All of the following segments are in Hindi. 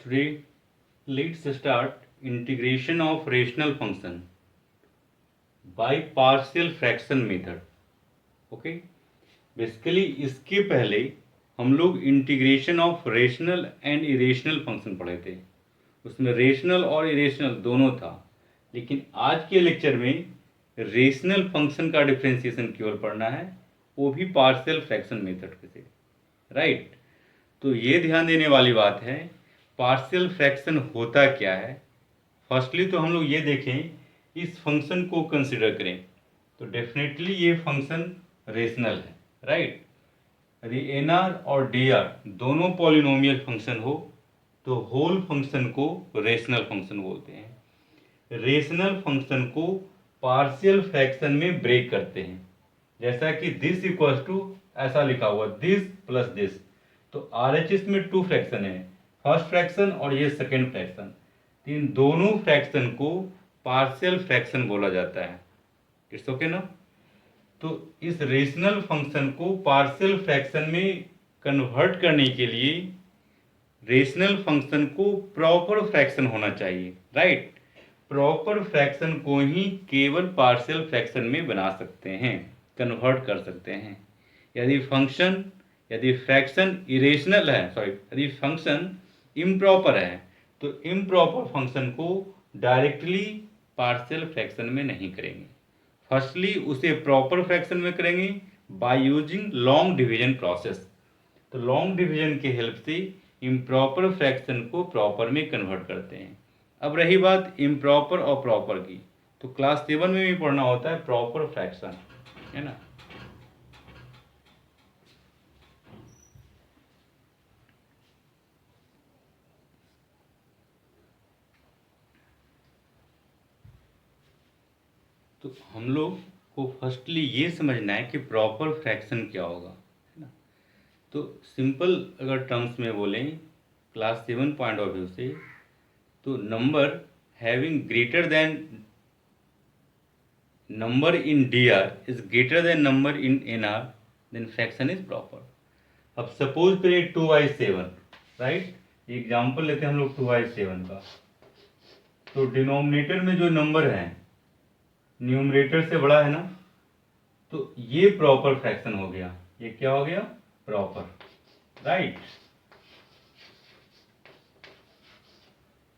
Today, let's start integration of rational function by partial fraction method. Okay, basically इसके पहले हम लोग integration of rational and irrational function पढ़े थे। उसमें रेशनल और इरेशनल दोनों था, लेकिन आज के लेक्चर में रेशनल फंक्शन का डिफ्रेंशिएशन केवल पढ़ना है, वो भी पार्शियल फ्रैक्शन मेथड से। राइट, तो ये ध्यान देने वाली बात है पार्शियल फ्रैक्शन होता क्या है। फर्स्टली तो हम लोग ये देखें, इस फंक्शन को कंसिडर करें तो डेफिनेटली ये फंक्शन रेशनल है। राइट, यदि एन आर और डी आर दोनों पॉलिनोमियल फंक्शन हो तो होल फंक्शन को रेशनल फंक्शन बोलते हैं। रेशनल फंक्शन को पार्शियल फ्रैक्शन में ब्रेक करते हैं, जैसा कि दिस इक्वल्स टू ऐसा लिखा हुआ दिस प्लस दिस। तो आरएचएस में टू फ्रैक्शन है, फर्स्ट फ्रैक्शन और ये सेकेंड फ्रैक्शन। इन दोनों फ्रैक्शन को पार्शियल फ्रैक्शन बोला जाता है। इट्स ओके ना। तो इस रेशनल फंक्शन को पार्शियल फ्रैक्शन में कन्वर्ट करने के लिए रेशनल फंक्शन को प्रॉपर फ्रैक्शन होना चाहिए। राइट, प्रॉपर फ्रैक्शन को ही केवल पार्शियल फ्रैक्शन में बना सकते हैं, कन्वर्ट कर सकते हैं। यदि फ्रैक्शन इरेशनल है, यदि फंक्शन इम्प्रॉपर है तो इम्प्रॉपर फंक्शन को डायरेक्टली पार्शियल फ्रैक्शन में नहीं करेंगे। फर्स्टली उसे प्रॉपर फ्रैक्शन में करेंगे by using long division process. तो लॉन्ग डिवीजन के हेल्प से इम्प्रॉपर फ्रैक्शन को प्रॉपर में कन्वर्ट करते हैं। अब रही बात इम्प्रॉपर और प्रॉपर की, तो क्लास 7 में भी पढ़ना होता है प्रॉपर फ्रैक्शन, है ना। तो हम लोग को फर्स्टली ये समझना है कि प्रॉपर फ्रैक्शन क्या होगा, है ना। तो सिंपल अगर टर्म्स में बोलें क्लास 7 पॉइंट ऑफ व्यू से, तो number having greater than number in D R is greater than number in N R, then fraction is proper. अब सपोज करिए 2/7, राइट, एग्जाम्पल लेते हैं हम लोग 2/7 का। तो डिनोमिनेटर में जो नंबर है न्यूमरेटर से बड़ा है ना, तो ये प्रॉपर फ्रैक्शन हो गया। ये क्या हो गया? प्रॉपर। राइट,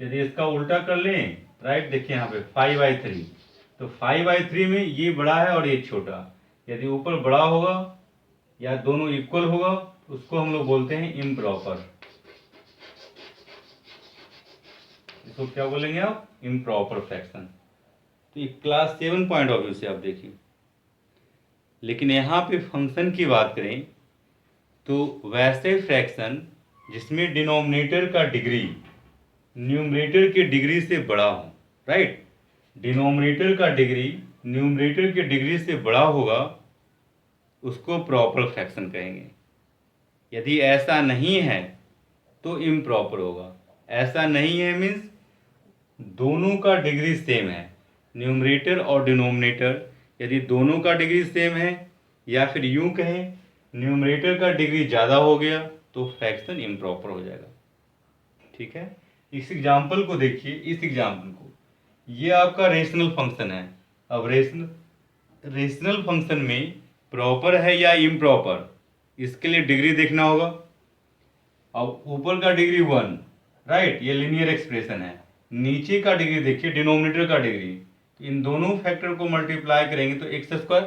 यदि इसका उल्टा कर लें, राइट, देखिए यहाँ पे 5/3, तो 5/3 में ये बड़ा है और ये छोटा। यदि ऊपर बड़ा होगा या दोनों इक्वल होगा उसको हम लोग बोलते हैं इम्प्रॉपर। इसको क्या बोलेंगे आप? Improper fraction. तो ये क्लास 7 पॉइंट ऑफ व्यू से आप देखिए। लेकिन यहाँ पे फंक्शन की बात करें तो वैसे फ्रैक्शन जिसमें डिनोमिनेटर का डिग्री न्यूमरेटर के डिग्री से बड़ा हो, राइट, डिनोमिनेटर का डिग्री न्यूमरेटर के डिग्री से बड़ा होगा उसको प्रॉपर फ्रैक्शन कहेंगे। यदि ऐसा नहीं है तो इम्प्रॉपर होगा। ऐसा नहीं है मीन्स दोनों का डिग्री सेम है, न्यूमरेटर और डिनोमिनेटर यदि दोनों का डिग्री सेम है, या फिर यूं कहें न्यूमरेटर का डिग्री ज़्यादा हो गया तो फ्रैक्शन इम्प्रॉपर हो जाएगा। ठीक है, इस एग्जाम्पल को देखिए। इस एग्जाम्पल को, ये आपका रेशनल फंक्शन है। अब रेशनल फंक्शन में प्रॉपर है या इम्प्रॉपर, इसके लिए डिग्री देखना होगा। अब ऊपर का डिग्री 1, राइट, ये लीनियर एक्सप्रेशन है। नीचे का डिग्री देखिए, डिनोमिनेटर का डिग्री, इन दोनों फैक्टर को मल्टीप्लाई करेंगे तो x²।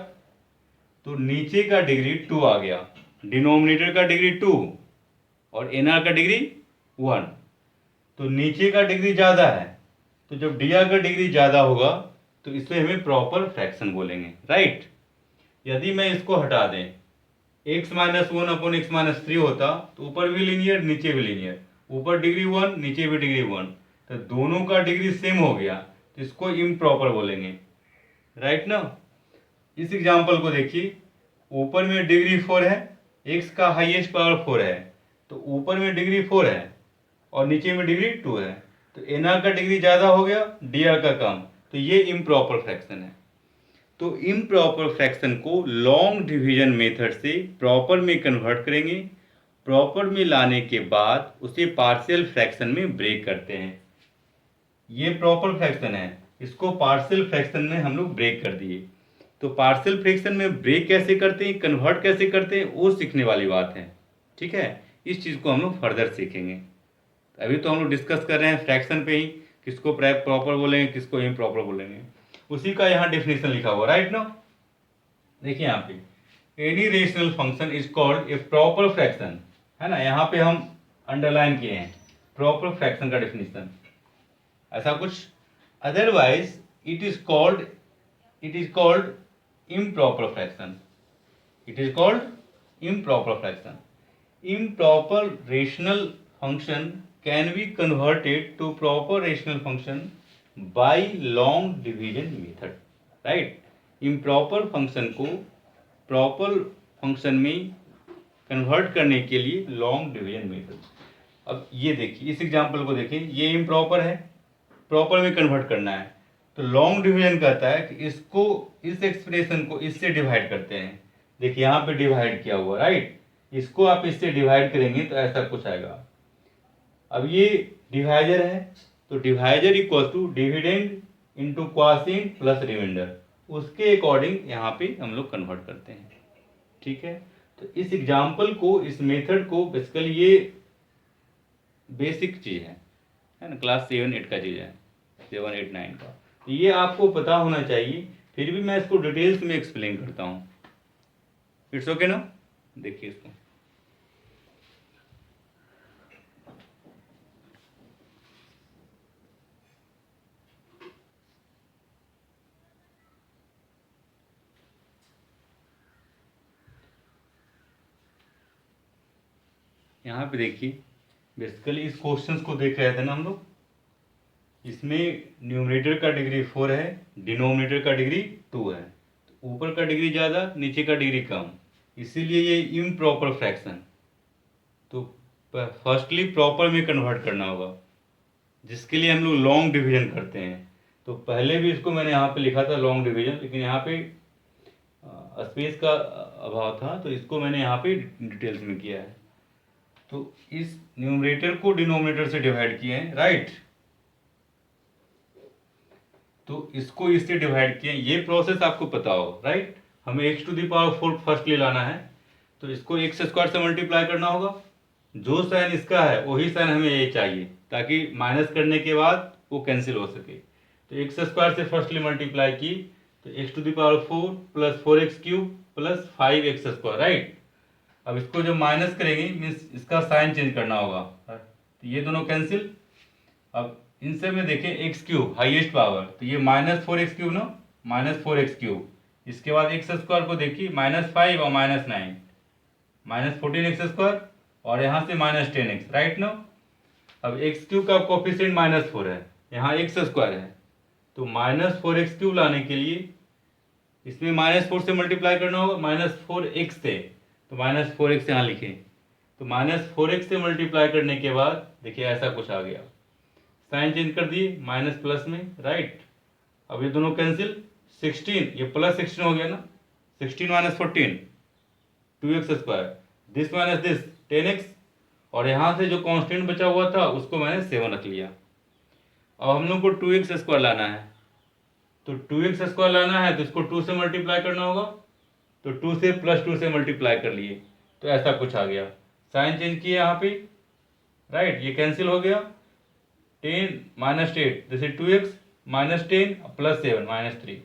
तो नीचे का डिग्री 2 आ गया, डिनोमिनेटर का डिग्री 2 और nr का डिग्री 1। तो नीचे का डिग्री ज़्यादा है, तो जब dr का डिग्री ज़्यादा होगा तो इसे हमें प्रॉपर फ्रैक्शन बोलेंगे। राइट, यदि मैं इसको हटा दें, x-1/x-3 होता तो ऊपर भी लीनियर नीचे भी लीनियर, ऊपर डिग्री 1 नीचे भी डिग्री 1, तो दोनों का डिग्री सेम हो गया तो इसको इम्प्रॉपर बोलेंगे। राइट ना। इस एग्जाम्पल को देखिए, ऊपर में डिग्री 4 है, x का हाईएस्ट पावर 4 है, तो ऊपर में डिग्री 4 है और नीचे में डिग्री 2 है, तो nr का डिग्री ज़्यादा हो गया, dr का कम, तो ये इम्प्रॉपर फ्रैक्शन है। तो इम्प्रॉपर फ्रैक्शन को लॉन्ग डिवीजन मेथड से प्रॉपर में कन्वर्ट करेंगे प्रॉपर में लाने के बाद उसे पार्शियल फ्रैक्शन में ब्रेक करते हैं। ये प्रॉपर फ्रैक्शन है, इसको पार्शियल फ्रैक्शन में हम लोग ब्रेक कर दिए। तो पार्शियल फ्रैक्शन में ब्रेक कैसे करते हैं, कन्वर्ट कैसे करते हैं, वो सीखने वाली बात है। ठीक है, इस चीज़ को हम लोग फर्दर सीखेंगे। अभी तो हम लोग डिस्कस कर रहे हैं फ्रैक्शन पे ही, किसको प्रॉपर बोलेंगे किसको इम्प्रॉपर बोलेंगे, उसी का यहाँ डेफिनेशन लिखा हुआ राइट ना। देखिए यहाँ पे any rational function is called a proper fraction, है ना। यहाँ पे हम अंडरलाइन किए हैं प्रॉपर फ्रैक्शन का डेफिनेशन, ऐसा कुछ। Otherwise it is called improper fraction, it is called improper fraction. Improper rational function can be converted to proper rational function by long division method, right? Improper function को proper function में convert करने के लिए long division method। अब ये देखिए, इस एग्जांपल को देखिए, ये improper है, proper में convert करना है, तो long division कहता है कि इसको, इस एक्सप्रेशन को इससे डिवाइड करते हैं। देखिए यहाँ पे डिवाइड किया हुआ राइट, इसको आप इससे डिवाइड करेंगे तो ऐसा कुछ आएगा। अब ये डिवाइजर है, तो divisor equal to dividend into quotient plus remainder, उसके अकॉर्डिंग यहाँ पे हम लोग कन्वर्ट करते हैं। ठीक है, तो इस एग्जाम्पल को, इस मेथड को, बेसिकली ये बेसिक चीज़ है ना, क्लास 7-8 का चीज़ है, 7-8-9 का, तो ये आपको पता होना चाहिए। फिर भी मैं इसको डिटेल्स में एक्सप्लेन करता हूँ। इट्स ओके ना। देखिए इसको, यहाँ पे देखिए, बेसिकली इस क्वेश्चंस को देख रहे थे ना हम लोग, इसमें न्यूमरेटर का डिग्री 4 है, डिनोमिनेटर का डिग्री 2 है, तो ऊपर का डिग्री ज़्यादा नीचे का डिग्री कम, इसीलिए ये इम्प्रॉपर फ्रैक्शन। तो फर्स्टली प्रॉपर में कन्वर्ट करना होगा, जिसके लिए हम लोग लॉन्ग डिवीजन करते हैं। तो पहले भी इसको मैंने यहाँ पे लिखा था लॉन्ग डिवीजन, लेकिन यहाँ पे स्पेस का अभाव था, तो इसको मैंने यहाँ पे डिटेल्स में किया है। तो इस न्यूमरेटर को डिनोमिनेटर से डिवाइड किए हैं राइट, तो इसको इससे डिवाइड किए, ये प्रोसेस आपको पता हो राइट। हमें x⁴ फर्स्ट ले लाना है, तो इसको x² से मल्टीप्लाई करना होगा, जो साइन इसका है वही साइन हमें ये चाहिए, ताकि माइनस करने के बाद वो कैंसिल हो सके। तो x² से फर्स्टली मल्टीप्लाई की, तो x⁴ plus 4x³ plus 5x² right. अब इसको जब माइनस करेंगे मीन्स इसका साइन चेंज करना होगा, तो ये दोनों कैंसिल। अब इनसे में देखें x³ हाईएस्ट पावर, तो ये -4x³ ना, -4x³, इसके बाद x² को देखिए -5 और -9, -14x², और यहाँ से -10x राइट ना। अब x³ का कोफिशिएंट -4 है, यहाँ x² है, तो -4x³ लाने के लिए इसमें -4 से मल्टीप्लाई करना होगा, -4x से, तो -4x यहाँ लिखें, तो -4x से मल्टीप्लाई करने के बाद देखिए ऐसा कुछ आ गया, साइन चेंज कर दिए माइनस प्लस में राइट। अब ये दोनों कैंसिल, 16 ये प्लस 16 हो गया ना, 16 - 14 2x², this minus this 10x, और यहाँ से जो कांस्टेंट बचा हुआ था उसको मैंने 7 रख लिया। अब हम लोग को 2x² लाना है, तो 2x² लाना है तो इसको 2 से मल्टीप्लाई करना होगा, तो 2 से +2 से मल्टीप्लाई कर लिए, तो ऐसा कुछ आ गया, साइन चेंज किया यहाँ पे राइट, ये कैंसिल हो गया, 10 - 8 जैसे 2x -10 + 7 -3।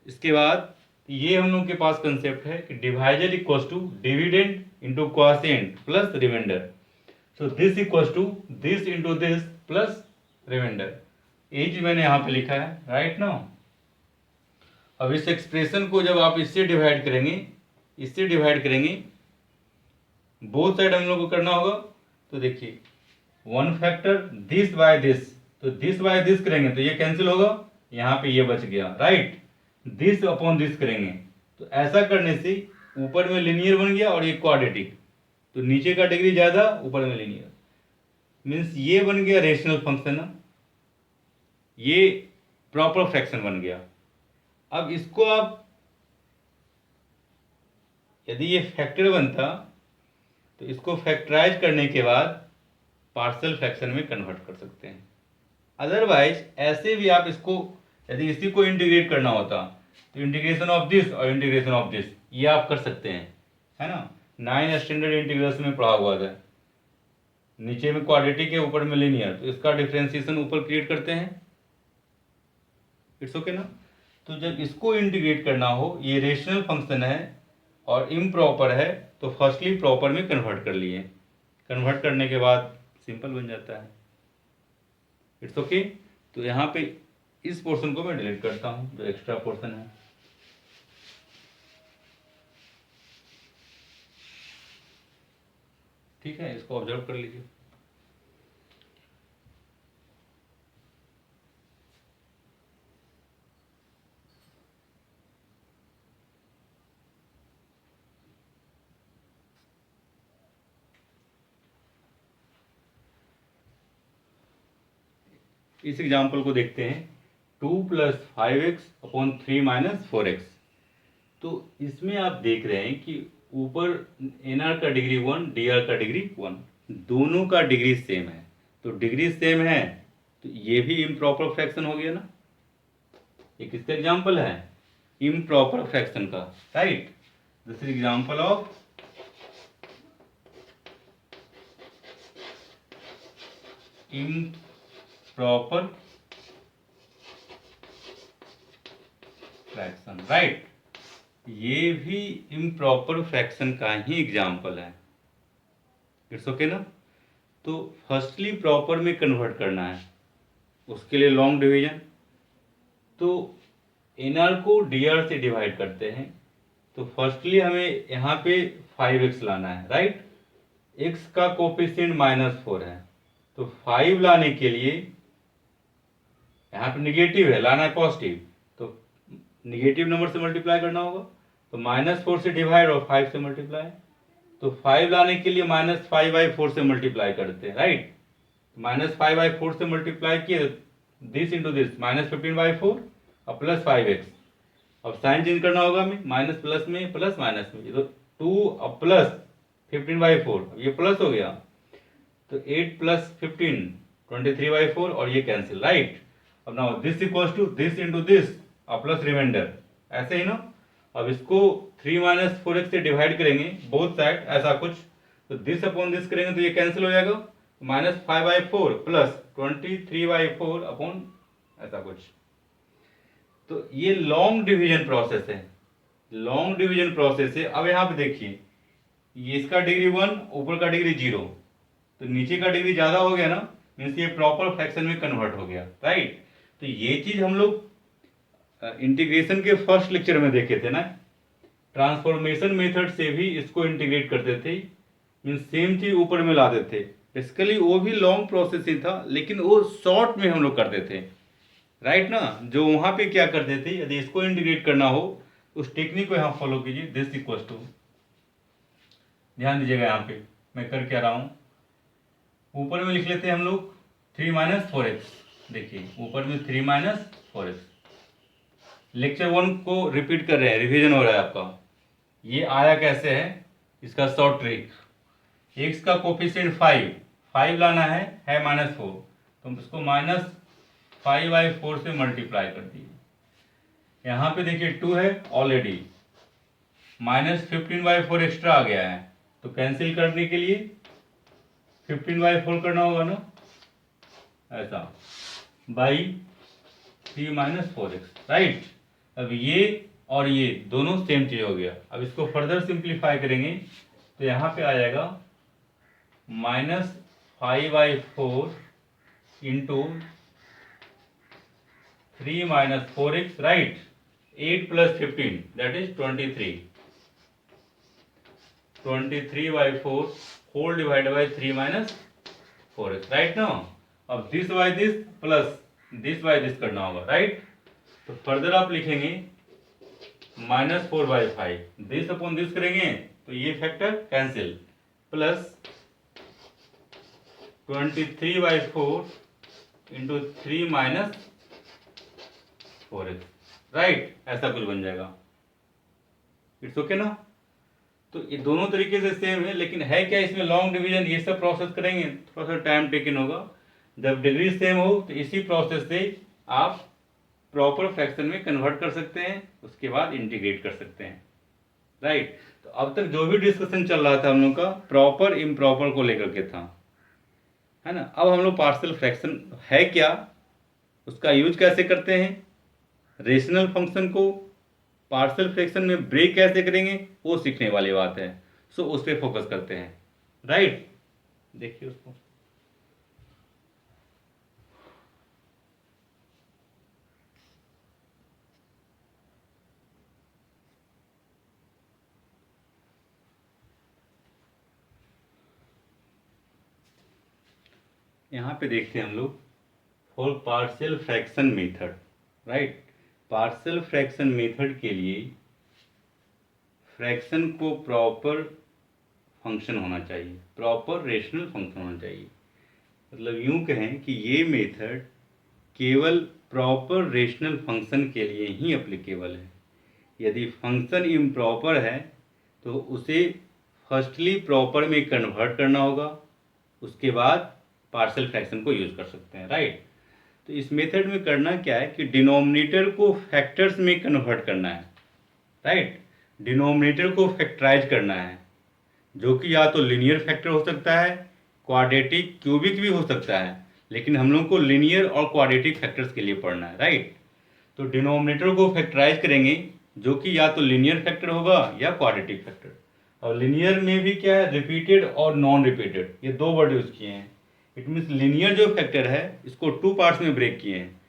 इसके बाद ये हम लोग के पास कंसेप्ट है कि divisor equals to dividend into quotient plus remainder, so this equals to this into this plus remainder, यही चीज मैंने यहाँ पे लिखा है राइट ना। अब इस एक्सप्रेशन को जब आप इससे डिवाइड करेंगे, बोथ साइड हम लोग को करना होगा, तो देखिए 1 फैक्टर दिस बाय दिस, तो दिस बाय दिस करेंगे तो ये कैंसिल होगा, यहाँ पे ये बच गया राइट, दिस अपॉन दिस करेंगे, तो ऐसा करने से ऊपर में लिनियर बन गया और ये क्वाड्रेटिक, तो नीचे का डिग्री ज़्यादा ऊपर में लिनियर, मीन्स ये बन गया रेशनल फंक्शन ना, ये प्रॉपर फ्रैक्शन बन गया। अब इसको आप, यदि ये फैक्टर बनता तो इसको फैक्टराइज करने के बाद पार्शियल फ्रैक्शन में कन्वर्ट कर सकते हैं। अदरवाइज ऐसे भी आप इसको, यदि इसी को इंटीग्रेट करना होता तो इंटीग्रेशन ऑफ दिस और इंटीग्रेशन ऑफ दिस ये आप कर सकते हैं, है ना। 9 स्टैंडर्ड इंटीग्रल्स में पढ़ा हुआ था, नीचे में क्वाड्रेटिक है, ऊपर में लीनियर, तो इसका डिफरेंशिएशन ऊपर क्रिएट करते हैं। इट्स ओके ना। तो जब इसको इंटीग्रेट करना हो, ये रेशनल फंक्शन है और इम्प्रॉपर है, तो फर्स्टली प्रॉपर में कन्वर्ट कर लिए, कन्वर्ट करने के बाद सिंपल बन जाता है। It's okay. तो यहाँ पे इस पोर्शन को मैं डिलीट करता हूँ, जो एक्स्ट्रा पोर्शन है। ठीक है, इसको ऑब्जर्व कर लीजिए। इस एग्जाम्पल को देखते हैं, 2 + 5x अपॉन 3 - 4x। तो इसमें आप देख रहे हैं कि ऊपर nr का डिग्री 1, dr का डिग्री 1, दोनों का डिग्री सेम है। तो डिग्री सेम है तो ये भी इम्प्रॉपर फ्रैक्शन हो गया ना। ये किसका एग्जाम्पल है? इम्प्रॉपर फ्रैक्शन का, right. This is example of improper fraction, right. ये भी इम्प्रॉपर फ्रैक्शन का ही एग्जाम्पल है। इट्स ओके ना। तो फर्स्टली प्रॉपर में कन्वर्ट करना है, उसके लिए लॉन्ग डिवीजन। तो एनआर को डीआर से डिवाइड करते हैं, तो फर्स्टली हमें यहाँ पे 5x लाना है, राइट। x का कोफिशिएंट -4 है, तो 5 लाने के लिए यहाँ पे निगेटिव है, लाना है पॉजिटिव, तो निगेटिव नंबर से मल्टीप्लाई करना होगा। तो -4 से डिवाइड और 5 से मल्टीप्लाई। तो 5 लाने के लिए -5/4 से मल्टीप्लाई करते हैं, राइट। -5/4 से मल्टीप्लाई किए, दिस इंटू दिस, -15/4 और प्लस 5x। अब साइन चेंज करना होगा हमें, माइनस प्लस में, प्लस माइनस में, तो 2 और प्लस 15/4, ये प्लस हो गया, तो 8 + 15 23/4, और ये कैंसिल, राइट। अब now this equals to this into this और प्लस रिमाइंडर, ऐसे ही ना। अब इसको 3 - 4x से डिवाइड करेंगे बोथ साइड, ऐसा कुछ, तो दिस अपॉन दिस करेंगे तो ये कैंसिल हो जाएगा, -5/4 प्लस 23/4 अपॉन ऐसा कुछ। तो ये लॉन्ग डिवीजन प्रोसेस है, लॉन्ग डिवीजन प्रोसेस है। अब यहाँ पे देखिए, ये इसका डिग्री 1, ऊपर का डिग्री 0, तो नीचे का डिग्री ज्यादा हो गया ना, मीन्स ये प्रॉपर फ्रैक्शन में कन्वर्ट हो गया, राइट। तो ये चीज हम लोग इंटीग्रेशन के फर्स्ट लेक्चर में देखे थे ना, ट्रांसफॉर्मेशन मेथड से भी इसको इंटीग्रेट करते थे, मीन्स सेम चीज ऊपर में लाते थे। बेसिकली वो भी लॉन्ग प्रोसेस ही था, लेकिन वो शॉर्ट में हम लोग करते थे, राइट ना। जो वहां पे क्या करते थे, यदि इसको इंटीग्रेट करना हो, उस टेक्निक को यहाँ फॉलो कीजिए। दिस इक्वल्स टू, ध्यान दीजिएगा यहाँ पे मैं कर क्या रहा हूँ, ऊपर में लिख लेते हैं हम लोग 3 - 4x। देखिए ऊपर में 3 - 4x। लेक्चर 1 को रिपीट कर रहे हैं, रिवीजन हो रहा है आपका। ये आया कैसे है, इसका शॉर्ट ट्रिक, x का कोफिशिएंट 5 लाना है -4, तो इसको -5/4 से मल्टीप्लाई कर दिए। यहाँ पे देखिए 2 है ऑलरेडी, -15/4 एक्स्ट्रा आ गया है, तो कैंसिल करने के लिए 15/4 करना होगा ना, ऐसा, बाई 3 - 4x, राइट। अब ये और ये दोनों सेम चीज हो गया। अब इसको फर्दर सिंप्लीफाई करेंगे तो यहाँ पे आ जाएगा -5/4 into 3 - 4x, right. 8 + 15 that is 23, 23/4 whole divide by 3 - 4x, right ना। अब this by this plus this by this करना होगा, राइट। तो फर्दर आप लिखेंगे -4/5, दिस अपॉन दिस करेंगे तो ये factor cancel, plus 23/4 into 3 - 4x, right. ऐसा कुछ बन जाएगा। इट्स ओके ना। तो ये दोनों तरीके से सेम है, लेकिन है क्या इसमें लॉन्ग डिवीजन, ये सब प्रोसेस करेंगे थोड़ा सा टाइम टेकन होगा। जब डिग्री सेम हो तो इसी प्रोसेस से आप प्रॉपर फ्रैक्शन में कन्वर्ट कर सकते हैं, उसके बाद इंटीग्रेट कर सकते हैं, राइट। तो अब तक जो भी डिस्कशन चल रहा था हम लोग का प्रॉपर इम्प्रॉपर को लेकर के था, है ना। अब हम लोग पार्शियल फ्रैक्शन है क्या, उसका यूज कैसे करते हैं, रेशनल फंक्शन को पार्शियल फ्रैक्शन में ब्रेक कैसे करेंगे, वो सीखने वाली बात है। सो उस पर फोकस करते हैं, राइट। देखिए उसको, यहाँ पे देखते हैं हम लोग for partial fraction method, right. Partial fraction method के लिए फ्रैक्शन को प्रॉपर फंक्शन होना चाहिए, प्रॉपर रेशनल फंक्शन होना चाहिए। मतलब यूं कहें कि ये मेथड केवल प्रॉपर रेशनल फंक्शन के लिए ही एप्लीकेबल है। यदि फंक्शन इम्प्रॉपर है तो उसे फर्स्टली प्रॉपर में कन्वर्ट करना होगा, उसके बाद पार्शियल फ्रैक्शन को यूज कर सकते हैं, राइट। तो इस मेथड में करना क्या है कि डिनोमिनेटर को फैक्टर्स में कन्वर्ट करना है, राइट। डिनोमिनेटर को फैक्टराइज करना है, जो कि या तो लिनियर फैक्टर हो सकता है, क्वाड्रेटिक क्यूबिक भी हो सकता है, लेकिन हम लोग को लिनियर और क्वाड्रेटिक फैक्टर्स के लिए पढ़ना है, राइट। तो डिनोमिनेटर को फैक्टराइज करेंगे, जो कि या तो लिनियर फैक्टर होगा या क्वाड्रेटिक फैक्टर। और लिनियर में भी क्या है, रिपीटेड और नॉन रिपीटेड, ये दो वर्ड यूज किए हैं। इट मीन्स लिनियर जो फैक्टर है इसको टू पार्ट्स में ब्रेक किए हैं,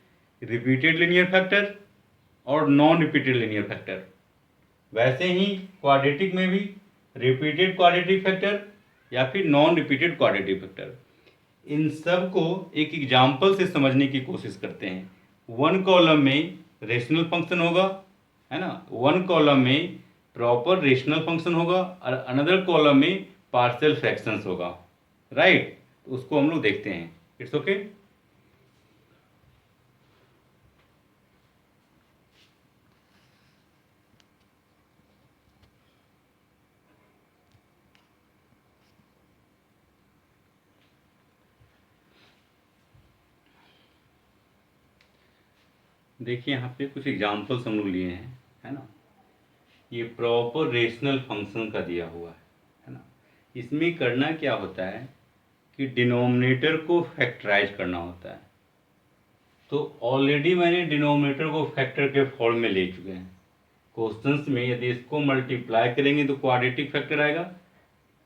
रिपीटेड लिनियर फैक्टर और नॉन रिपीटेड लिनियर फैक्टर। वैसे ही क्वाड्रेटिक में भी रिपीटेड क्वाड्रेटिक फैक्टर या फिर नॉन रिपीटेड क्वाड्रेटिक फैक्टर। इन सब को एक एग्जाम्पल से समझने की कोशिश करते हैं। वन कॉलम में रेशनल फंक्शन होगा, है ना, वन कॉलम में प्रॉपर रेशनल फंक्शन होगा और अनदर कॉलम में पार्शियल फ्रैक्शंस होगा, राइट। तो उसको हम लोग देखते हैं, इट्स ओके। देखिए यहाँ पे कुछ एग्जाम्पल्स हम लोग लिए हैं, है ना। ये प्रॉपर रेशनल फंक्शन का दिया हुआ है ना। इसमें करना क्या होता है कि डिनोमिनेटर को फैक्टराइज करना होता है। तो ऑलरेडी मैंने डिनोमिनेटर को फैक्टर के फॉर्म में ले चुके हैं। क्वेश्चंस में यदि इसको मल्टीप्लाई करेंगे तो क्वाड्रेटिक फैक्टर आएगा,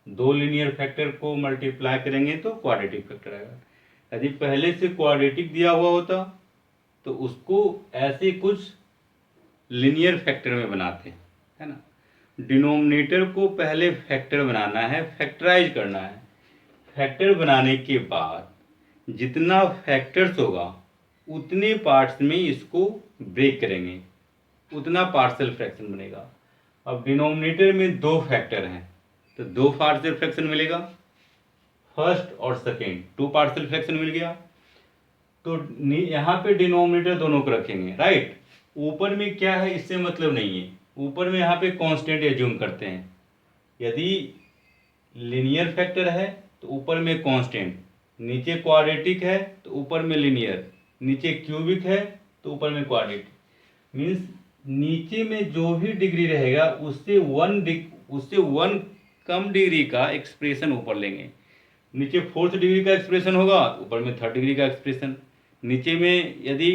दो लिनियर फैक्टर को मल्टीप्लाई करेंगे तो क्वाड्रेटिक फैक्टर आएगा। यदि पहले से क्वाड्रेटिक दिया हुआ होता तो उसको ऐसे कुछ लिनियर फैक्टर में बनाते हैं, है ना। डिनोमिनेटर को पहले फैक्टर बनाना है, फैक्टराइज करना है। फैक्टर बनाने के बाद जितना फैक्टर्स होगा उतने पार्ट्स में इसको ब्रेक करेंगे, उतना पार्शियल फ्रैक्शन बनेगा। अब डिनोमिनेटर में दो फैक्टर हैं तो दो पार्शियल फ्रैक्शन मिलेगा, फर्स्ट और सेकेंड, टू पार्शियल फ्रैक्शन मिल गया। तो यहाँ पे डिनोमिनेटर दोनों को रखेंगे, राइट। ऊपर में क्या है इससे मतलब नहीं है, ऊपर में यहाँ पे कांस्टेंट एज्यूम करते हैं। यदि लिनियर फैक्टर है तो ऊपर में कांस्टेंट, नीचे क्वाड्रेटिक है तो ऊपर में लिनियर, नीचे क्यूबिक है तो ऊपर में क्वाड्रेटिक। मीन्स नीचे में जो भी डिग्री रहेगा उससे वन कम डिग्री का एक्सप्रेशन ऊपर लेंगे। नीचे फोर्थ डिग्री का एक्सप्रेशन होगा तो ऊपर में थर्ड डिग्री का एक्सप्रेशन। नीचे में यदि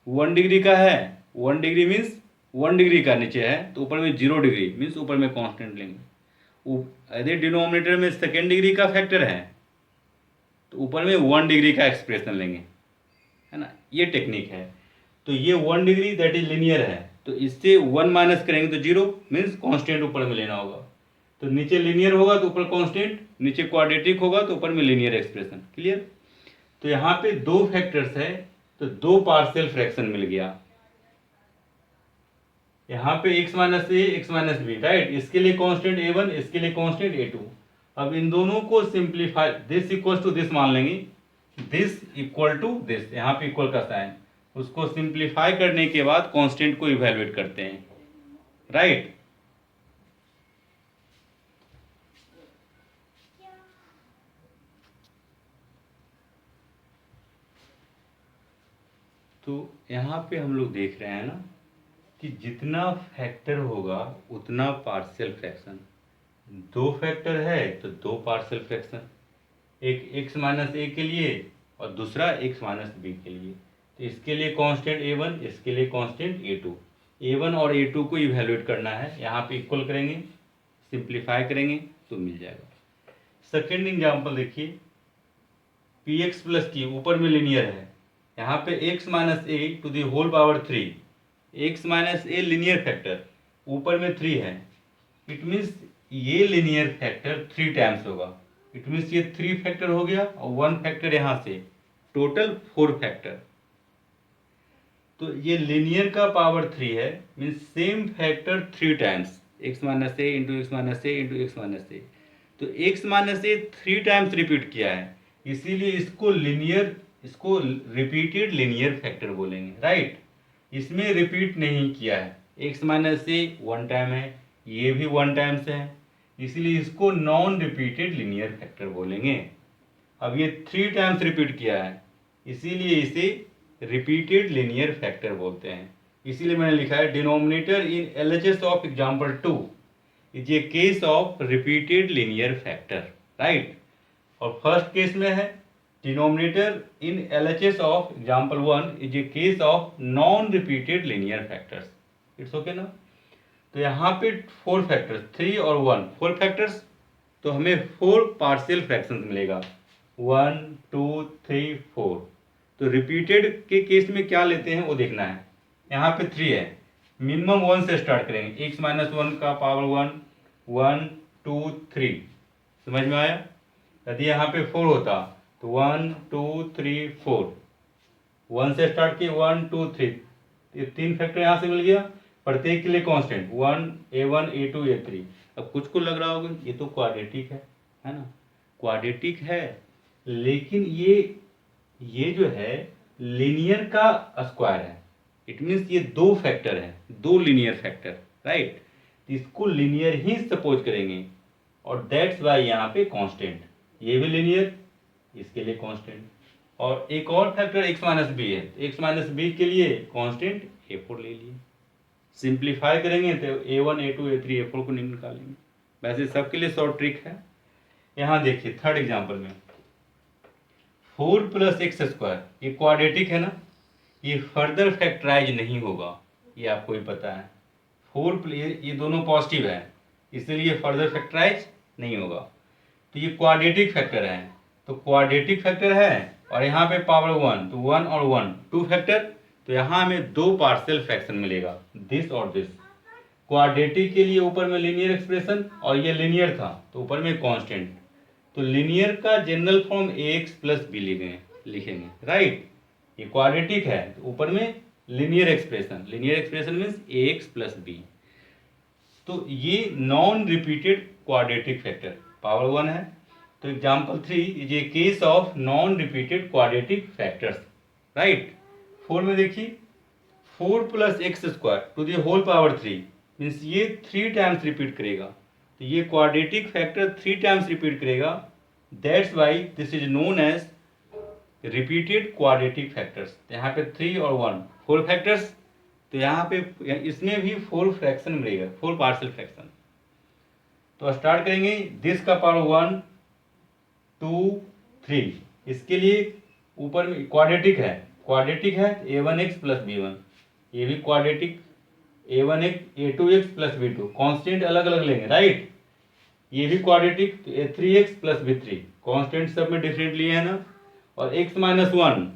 1 डिग्री का है, 1 डिग्री मीन्स 1 डिग्री का नीचे है तो ऊपर में 0 डिग्री मीन्स ऊपर में कांस्टेंट लेंगे। यदि डिनोमिनेटर में सेकेंड डिग्री का फैक्टर है तो ऊपर में 1 डिग्री का एक्सप्रेशन लेंगे, है ना। ये टेक्निक है। तो ये 1 डिग्री दैट इज लिनियर है तो इससे 1 माइनस करेंगे तो 0 मीन्स कांस्टेंट ऊपर में लेना होगा। तो नीचे लिनियर होगा तो ऊपर कांस्टेंट, नीचे क्वाड्रेटिक होगा तो ऊपर में लिनियर एक्सप्रेशन, क्लियर। तो यहाँ पे दो फैक्टर्स है तो दो पार्शियल फ्रैक्शन मिल गया। यहाँ पे x माइनस ए एक्स माइनस बी, राइट। इसके लिए कांस्टेंट a1, इसके लिए कांस्टेंट a2। अब इन दोनों को simplify, this equal to this मान लेंगे, दिस इक्वल टू दिस, यहाँ पे इक्वल का साइन, उसको सिंप्लीफाई करने के बाद कांस्टेंट को इवैल्यूएट करते हैं, राइट। तो यहाँ पे हम लोग देख रहे हैं ना कि जितना फैक्टर होगा उतना पार्शियल फ्रैक्शन। दो फैक्टर है तो दो पार्शियल फ्रैक्शन, एक x माइनस ए के लिए और दूसरा x माइनस बी के लिए। तो इसके लिए कांस्टेंट a1, इसके लिए कांस्टेंट a2। a1 और a2 को इवैल्यूएट करना है, यहाँ पे इक्वल करेंगे, सिंप्लीफाई करेंगे तो मिल जाएगा। सेकेंड एग्जाम्पल देखिए, पी एक्स प्लस की ऊपर में लीनियर है, यहाँ पे x minus a to the whole power 3, x minus a linear factor, ऊपर में 3 है। इट मीन्स ये लीनियर फैक्टर 3 टाइम्स होगा। इट मीन्स ये 3 फैक्टर हो गया और 1 फैक्टर यहाँ से, टोटल 4 फैक्टर। तो ये लीनियर का पावर 3 है, means same factor 3 times, x minus A into X minus A into X minus A. तो x minus A 3 times repeat किया है, इसीलिए इसको रिपीटेड लीनियर फैक्टर बोलेंगे, राइट। इसमें रिपीट नहीं किया है, x माइनस ए 1 टाइम है, ये भी 1 टाइम्स है, इसलिए इसको नॉन रिपीटेड लीनियर फैक्टर बोलेंगे। अब ये 3 टाइम्स रिपीट किया है, इसीलिए इसे रिपीटेड लीनियर फैक्टर बोलते हैं। इसीलिए मैंने लिखा है denominator in LHS of example 2 is a case of repeated linear factor, right. और फर्स्ट केस में है denominator in LHS of example 1 is a case of non repeated linear factors. It's okay ना। तो यहाँ पे 4 फैक्टर्स, 3 और 1, 4 फैक्टर्स, तो हमें 4 पार्शियल फ्रैक्शंस मिलेगा, 1 2 3 4। तो रिपीटेड के केस में क्या लेते हैं वो देखना है। यहाँ पे 3 है, मिनिमम 1 से स्टार्ट करेंगे, x माइनस 1 का पावर 1, 1 2 3, समझ में आया। यदि यहाँ पे 4 होता तो 1 2 3 4, 1 से स्टार्ट किए 1 2 3, ये 3 फैक्टर यहाँ से मिल गया, प्रत्येक के लिए कांस्टेंट 1 a1 a2 a3। अब कुछ को लग रहा होगा ये तो क्वाड्रेटिक है ना, क्वाड्रेटिक है, लेकिन ये जो है लीनियर का स्क्वायर है। इट मीन्स ये दो फैक्टर है, दो लीनियर फैक्टर, राइट। इसको लीनियर ही सपोज करेंगे और दैट्स वाई यहाँ पे कांस्टेंट, ये भी लीनियर, इसके लिए कांस्टेंट। और एक और फैक्टर x माइनस बी है, x माइनस बी के लिए कांस्टेंट a4 ले लिए। सिंप्लीफाई करेंगे तो a1 a2 a3 a4 को निकालेंगे। वैसे सबके लिए शॉर्ट ट्रिक है। यहाँ देखिए थर्ड एग्जाम्पल में 4 प्लस एक्स स्क्वायर, ये क्वाड्रेटिक है ना, ये फर्दर फैक्टराइज नहीं होगा, ये आपको ही पता है। 4 ये दोनों पॉजिटिव है, इसलिए फर्दर फैक्टराइज नहीं होगा। तो ये क्वाड्रेटिक फैक्टर है, तो क्वाड्रेटिक फैक्टर है और यहाँ पे पावर 1, तो 1 और 1 2 फैक्टर, तो यहाँ हमें दो पार्शियल फ्रैक्शन मिलेगा, दिस और दिस। क्वाड्रेटिक के लिए ऊपर में लीनियर एक्सप्रेशन और ये लीनियर था तो ऊपर में कांस्टेंट। तो लीनियर का general form ax plus b लिखेंगे, राइट। ये क्वाड्रेटिक है तो ऊपर में linear expression means ax plus b. तो ये non repeated quadratic factor power 1 है। तो example 3 is a case of non repeated quadratic factors, right. 4 में देखिए 4 plus x square to the whole power 3, means ये 3 टाइम्स रिपीट करेगा, तो ये क्वाड्रेटिक फैक्टर 3 टाइम्स रिपीट करेगा, that's why this is known as repeated quadratic factors. यहाँ पे 3 और 1 4 फैक्टर्स, तो यहाँ पे इसमें भी 4 फ्रैक्शन मिलेगा, 4 पार्शियल फ्रैक्शन। तो स्टार्ट करेंगे, दिस का पावर 1 2 3, इसके लिए ऊपर में क्वाड्रेटिक है a1x प्लस b1, ये भी quadratic a1x a2x plus b2, constant अलग अलग लेंगे, राइट। ये भी क्वाड्रेटिक तो a3x प्लस b3, कांस्टेंट सब में डिफरेंट लिए है ना। और x माइनस 1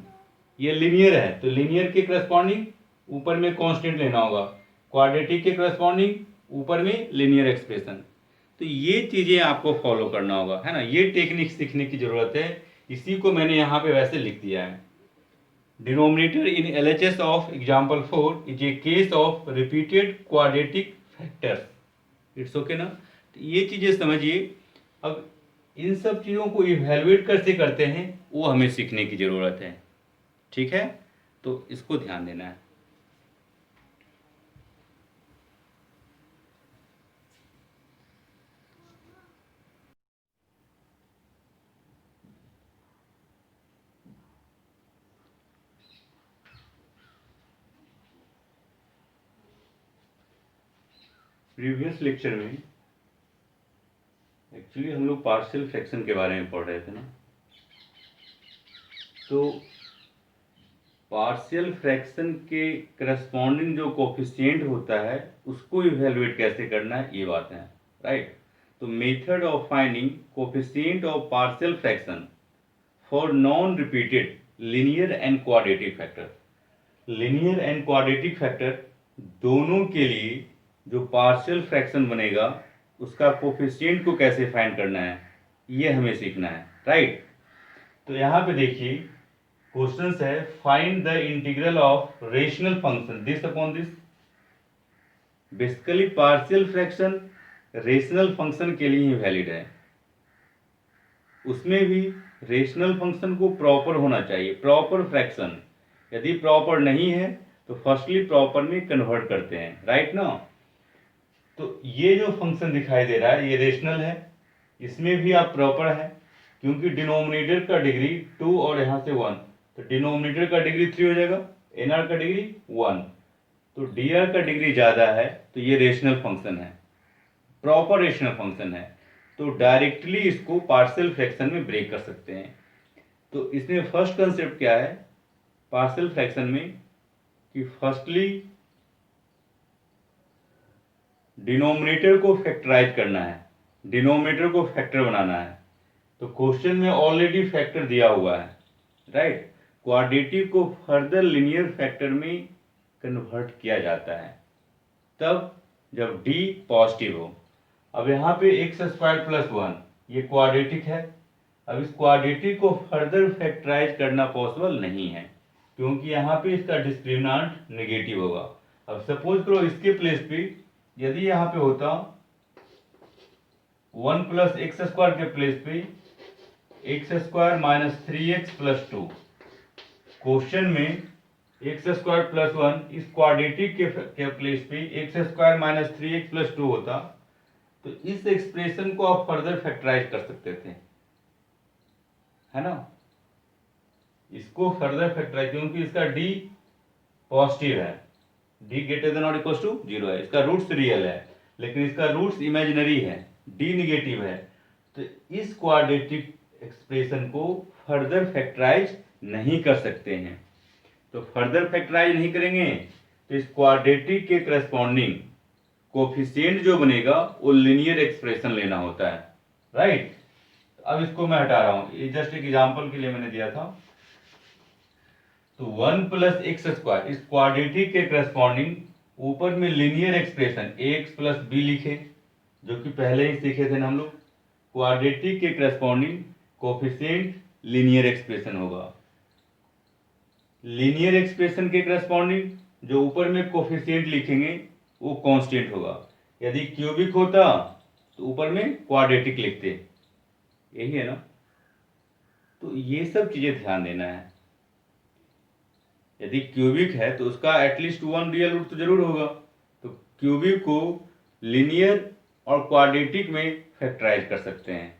ये लीनियर है, तो लीनियर के करस्पॉन्डिंग ऊपर में कांस्टेंट लेना होगा, क्वाड्रेटिक के करस्पॉन्डिंग ऊपर में लीनियर एक्सप्रेशन। तो ये चीज़ें आपको फॉलो करना होगा, है ना, ये टेक्निक सीखने की ज़रूरत है। इसी को मैंने यहाँ पे वैसे लिख दिया है, denominator in LHS of example 4 is a case of repeated quadratic factors. It's okay ना। तो ये चीज़ें समझिए। अब इन सब चीज़ों को इवेल्युएट कैसे करते हैं वो हमें सीखने की ज़रूरत है, ठीक है, तो इसको ध्यान देना है। प्रीवियस लेक्चर में एक्चुअली हम लोग पार्शियल फ्रैक्शन के बारे में पढ़ रहे थे ना। तो पार्शियल फ्रैक्शन के करस्पॉन्डिंग जो कोफिशिएंट होता है उसको इवेलुएट कैसे करना है, ये बात है, राइट। तो method of finding coefficient of partial fraction for non repeated linear and quadratic factor. Linear and quadratic factor दोनों के लिए जो पार्शियल फ्रैक्शन बनेगा उसका कोफिशिएंट को कैसे फाइंड करना है, ये हमें सीखना है, राइट। तो यहाँ पे देखिए क्वेश्चन है, find the integral of rational function this upon this. Basically partial fraction rational function के लिए ही वैलिड है, उसमें भी रेशनल फंक्शन को प्रॉपर होना चाहिए, प्रॉपर फ्रैक्शन। यदि प्रॉपर नहीं है तो फर्स्टली प्रॉपर में कन्वर्ट करते हैं, राइट ना। तो ये जो फंक्शन दिखाई दे रहा है ये रेशनल है, इसमें भी आप प्रॉपर है क्योंकि डिनोमिनेटर का डिग्री 2 और यहाँ से 1, तो डिनोमिनेटर का डिग्री 3 हो जाएगा, एनआर का डिग्री 1, तो डीआर का डिग्री ज़्यादा है, तो ये रेशनल फंक्शन है, प्रॉपर रेशनल फंक्शन है। तो डायरेक्टली इसको पार्शियल फ्रैक्शन में ब्रेक कर सकते हैं। तो इसमें फर्स्ट कंसेप्ट क्या है पार्शियल फ्रैक्शन में कि फर्स्टली डिनोमिनेटर को फैक्टराइज करना है, डिनोमिनेटर को फैक्टर बनाना है। तो क्वेश्चन में ऑलरेडी फैक्टर दिया हुआ है, राइट। क्वाड्रेटिक को फर्दर लिनियर फैक्टर में कन्वर्ट किया जाता है तब जब d पॉजिटिव हो। अब यहाँ पे एक्स स्क्वायर प्लस 1 ये क्वाड्रेटिक है। अब इस क्वाड्रेटिक को फर्दर फैक्टराइज करना पॉसिबल नहीं है क्योंकि यहाँ पे इसका डिस्क्रिमिनेंट नेगेटिव होगा। अब सपोज करो इसके प्लेस पे यदि यहाँ पे होता 1 प्लस एक्स स्क्वायर के प्लेस पे x square minus 3x plus 2, question में एक्स स्क्वायर प्लस 1 इस क्वाड्रेटिक के प्लेस पे x square minus 3x plus 2 होता, तो इस एक्सप्रेशन को आप फर्दर फैक्टराइज कर सकते थे, है ना। इसको फर्दर फैक्टराइज क्योंकि इसका d पॉजिटिव है, d ग्रेटर देन और इक्वल टू 0 है, इसका रूट्स रियल है लेकिन इसका रूट्स इमेजिनरी है, d निगेटिव है। तो इस क्वाड्रेटिक एक्सप्रेशन को फर्दर फैक्टराइज नहीं कर सकते हैं। तो फर्दर फैक्टराइज नहीं करेंगे तो इस क्वाड्रेटिक के करस्पॉन्डिंग कोफिशिएंट जो बनेगा वो लिनियर एक्सप्रेशन लेना होता है, राइट। अब इसको मैं हटा रहा हूं, ये जस्ट एक एग्जांपल के लिए मैंने दिया था। तो 1 प्लस एक्स स्क्वायर इस क्वाड्रेटिक के करस्पॉन्डिंग ऊपर में linear expression ax plus b लिखे जो कि पहले ही सीखे थे ना हम लोग। क्वाड्रेटिक के करस्पॉन्डिंग कोफिशिएंट लिनियर एक्सप्रेशन होगा, लीनियर एक्सप्रेशन के करस्पॉन्डिंग जो ऊपर में कोफिशिएंट लिखेंगे वो कांस्टेंट होगा। यदि क्यूबिक होता तो ऊपर में क्वाड्रेटिक लिखते, यही है ना। तो ये सब चीजें ध्यान देना है। यदि क्यूबिक है तो उसका एटलीस्ट 1 रियल रूट तो जरूर होगा, तो क्यूबिक को लीनियर और क्वाड्रेटिक में फैक्टराइज कर सकते हैं।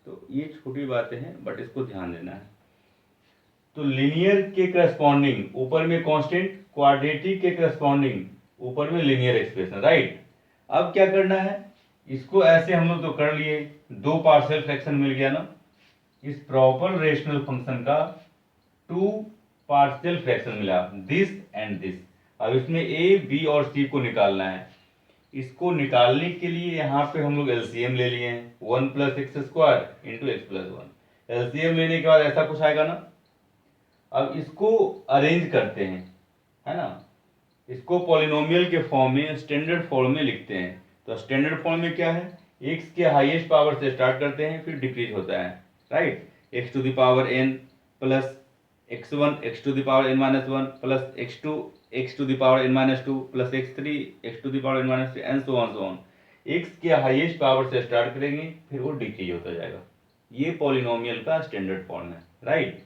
तो ये छोटी बातें हैं बट इसको ध्यान देना है। तो लीनियर के करस्पॉन्डिंग ऊपर में कांस्टेंट, क्वाड्रेटिक के करस्पॉन्डिंग ऊपर में लीनियर एक्सप्रेशन, राइट। अब क्या करना है, इसको ऐसे हम लोग तो कर लिए, दो पार्शियल फ्रैक्शन मिल गया ना। इस प्रॉपर रेशनल फंक्शन का 2 पार्शियल फ्रैक्शन मिला, दिस एंड दिस। अब इसमें ए बी और सी को निकालना है। इसको निकालने के लिए यहाँ पे हम लोग एलसीएम ले लिए हैं, 1 plus x square into X plus 1। LCM लेने के बाद ऐसा कुछ आएगा ना। अब इसको अरेंज करते हैं, है ना। इसको पॉलिनोमियल के फॉर्म में स्टैंडर्ड फॉर्म में लिखते हैं। तो स्टैंडर्ड फॉर्म में क्या है, x के हाईएस्ट पावर से स्टार्ट करते हैं फिर डिक्रीज होता है, right. x to the power n plus x1 x to the power n minus 1 plus x2 x to the power n minus 2 plus x3 x to the power n minus 3 and so on. x के हाईएस्ट पावर से स्टार्ट करेंगे फिर वो डिक्रीज होता जाएगा। ये पॉलिनोमियल का स्टैंडर्ड फॉर्म है, राइट।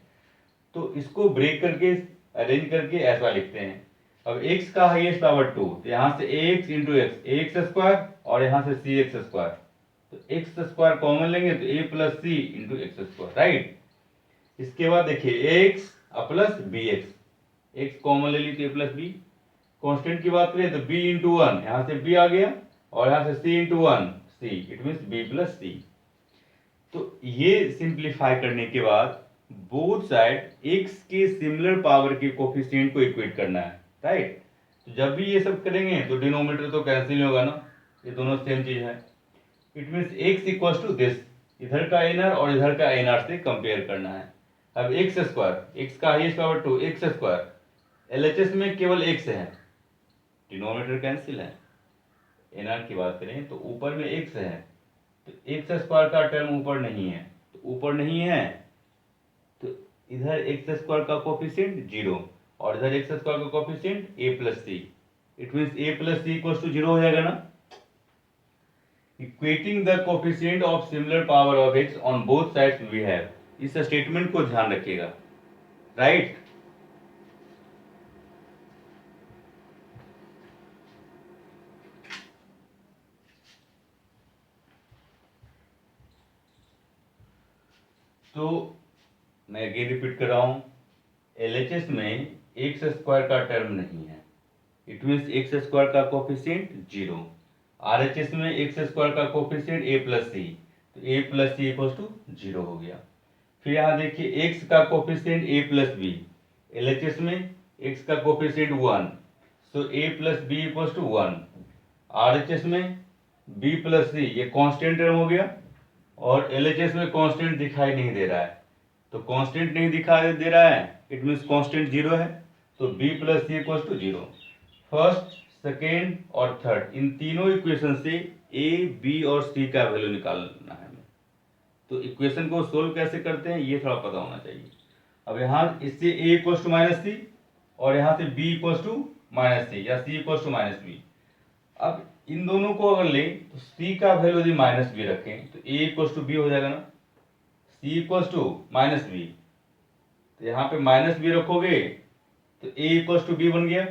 तो इसको ब्रेक करके अरेंज करके ऐसा लिखते हैं। अब x का हाईएस्ट पावर 2, तो यहाँ से ax इंटू एक्स स्क्वायर और यहाँ से cx स्क्वायर, तो x स्क्वायर कॉमन लेंगे तो a plus c into x square, right. इसके बाद देखिए ax plus bx, x common ले ली तो a प्लस बी, कांस्टेंट की बात करें तो b इंटू वन, यहाँ से b आ गया और यहाँ से c into one c, it means b plus सी। तो ये सिंप्लीफाई करने के बाद बोथ साइड x के सिमिलर पावर के कोफिशिएंट को इक्वेट करना है, राइट। तो जब भी ये सब करेंगे तो डिनोमिनेटर तो कैंसिल होगा ना, ये दोनों सेम चीज है। It means x equal to this, इधर का एनआर और इधर का एनआर से कंपेयर करना है। अब एक्स स्क्वायर, एक्स का highest power 2, x square, LHS में केवल x है, डिनोमिनेटर कैंसिल है। एनआर की बात करें तो ऊपर में x है, तो एक्स स्क्वायर का टर्म ऊपर नहीं है, तो ऊपर नहीं है तो इधर एक्स स्क्वायर का कोफिशिएंट 0 और इधर एक्स स्क्वायर का coefficient a plus c, it means a plus c equal to 0 हो जाएगा ना। Equating the coefficient of similar power of x on both sides we have, इस स्टेटमेंट को ध्यान रखिएगा, राइट। तो मैं अगेन रिपीट कर रहा हूं, एलएचएस में एक्स स्क्वायर का टर्म नहीं है, इट मीन्स एक्स स्क्वायर का कोफिशिएंट 0। आरएचएस में एक्स स्क्वायर का कोफिशिएंट a प्लस सी, तो a plus c equal to 0 हो गया। फिर यहाँ देखिए x का coefficient a plus B, LHS में x का coefficient 1, so a plus b equal to 1। RHS में b प्लस सी, ये कांस्टेंट टर्म हो गया और एलएचएस में कांस्टेंट दिखाई नहीं दे रहा है, तो कांस्टेंट नहीं दिखाई दे रहा है इट मीन्स कांस्टेंट 0 है, तो b plus c equal to 0। First, second और थर्ड, इन तीनों इक्वेशन से a, b और c का वैल्यू निकालना है हमें। तो इक्वेशन को सोल्व कैसे करते हैं ये थोड़ा पता होना चाहिए। अब यहाँ इससे a equal to minus c और यहाँ से b equal to minus c या c equal to minus b. अब इन दोनों को अगर लें तो c का वैल्यू यदि माइनस बी रखें तो a इक्वल टू बी हो जाएगा ना, c equal to minus b, तो यहाँ पे माइनस बी रखोगे तो a इक्वल टू बी बन गया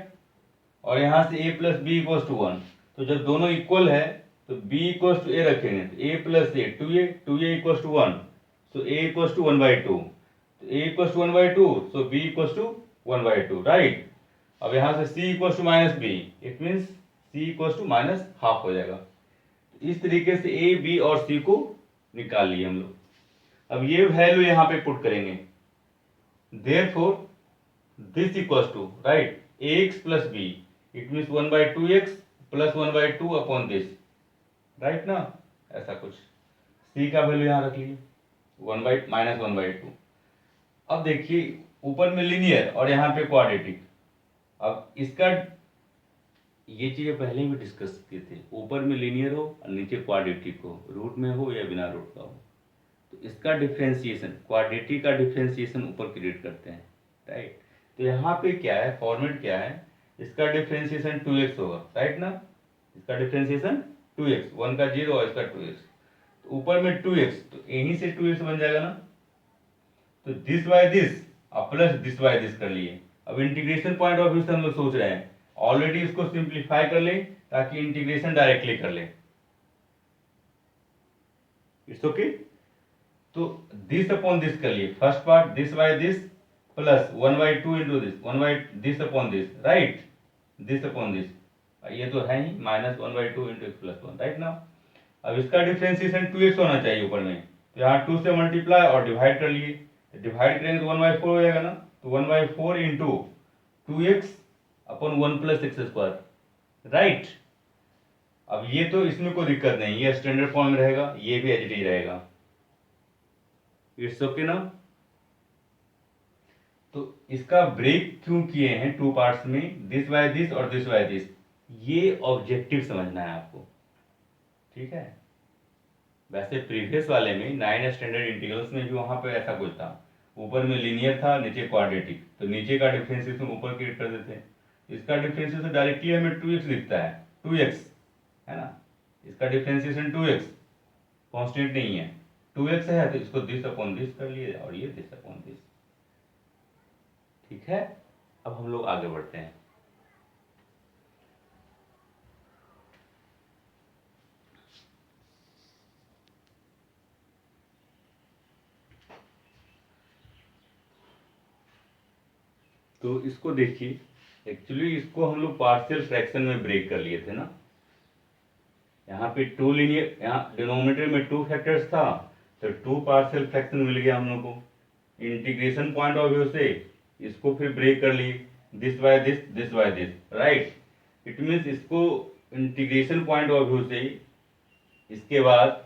और यहाँ से a plus b equal to 1। तो जब दोनों इक्वल है तो b इक्वल टू a रखेंगे तो a plus a, 2a equal to 1, so a equal to 1/2, तो a equal to 1/2, so b equal to 1/2, right. अब यहाँ से c equal to minus b, it means c equal to minus half हो जाएगा। तो इस तरीके से a, b और c को निकाल लिए हम लोग। अब ये वैल्यू यहाँ पे पुट करेंगे, therefore this equals to, right, ax plus b, it means 1/2x plus 1/2 upon this, right ना, ऐसा कुछ। c का वैल्यू यहाँ रख लीजिए 1/-1/2। अब देखिए ऊपर में लीनियर और यहाँ पे क्वाड्रेटिक। अब इसका ये चीजें पहले भी डिस्कस किए थे, ऊपर में लीनियर हो और नीचे क्वाड्रेटिक हो, रूट में हो या बिना रूट का हो, तो इसका डिफ्रेंसिएशन, क्वाड्रेटिक का डिफ्रेंसिएशन ऊपर क्रिएट करते हैं, राइट। तो यहाँ पे क्या है, फॉर्मेट क्या है, इसका डिफ्रेंसिएशन 2x होगा, राइट ना, इसका डिफ्रेंसिएशन 2x, 1 का 0 और इसका 2x, तो ऊपर में 2x, तो यहीं से 2x बन जाएगा ना। तो दिस बाय दिस और प्लस दिस बाय दिस कर लिए। अब इंटीग्रेशन पॉइंट ऑफ व्यू से हम लोग सोच रहे हैं ऑलरेडी इसको सिंप्लीफाई कर ले ताकि इंटीग्रेशन डायरेक्टली कर ले, इट्स ओके। तो दिस अपॉन दिस कर लिए, first part this by this plus 1/2 into this, 1 by this upon this, right, this upon this, ये तो है ही minus 1/2 into X plus 1, right ना। अब इसका डिफ्रेंसिएशन 2x होना चाहिए ऊपर में, तो यहाँ 2 से मल्टीप्लाई और डिवाइड कर लिए, डिवाइड करेंगे तो 1/4 हो जाएगा ना, तो 1/4 into 2x upon 1 plus x square, right. अब ये तो इसमें कोई दिक्कत नहीं, ये स्टैंडर्ड फॉर्म में रहेगा, ये भी एच डी रहेगा, इट्स ओके ना। तो इसका ब्रेक क्यों किए हैं टू पार्ट्स में, दिस बाय दिस और दिस बाय दिस, ये ऑब्जेक्टिव समझना है आपको, ठीक है। वैसे प्रीवियस वाले में 9 स्टैंडर्ड इंटीग्रल्स में भी वहां पे ऐसा कुछ था, ऊपर में लीनियर था नीचे क्वाड्रेटिक, तो नीचे का डिफरेंशिएशन ऊपर क्रिएट कर देते हैं। इसका डिफरेंशिएशन डायरेक्टली हमें 2x दिखता है, 2x है ना, इसका डिफरेंशिएशन 2x कांस्टेंट नहीं है, 2x है तो इसको दिस अपॉन दिस कर लिए और ये दिस अपॉन दिस, ठीक है। अब हम लोग आगे बढ़ते हैं। तो इसको देखिए, एक्चुअली इसको हम लोग पार्शियल फ्रैक्शन में ब्रेक कर लिए थे ना। यहाँ पे टू लीनियर, यहाँ डिनोमिनेटर में टू फैक्टर्स था, तो टू पार्शियल फ्रैक्शन मिल गया हम लोग को। इंटीग्रेशन पॉइंट ऑफ व्यू से इसको फिर ब्रेक कर लिए, this by this, this by this, right. It means इसको इंटीग्रेशन पॉइंट ऑफ व्यू से इसके बाद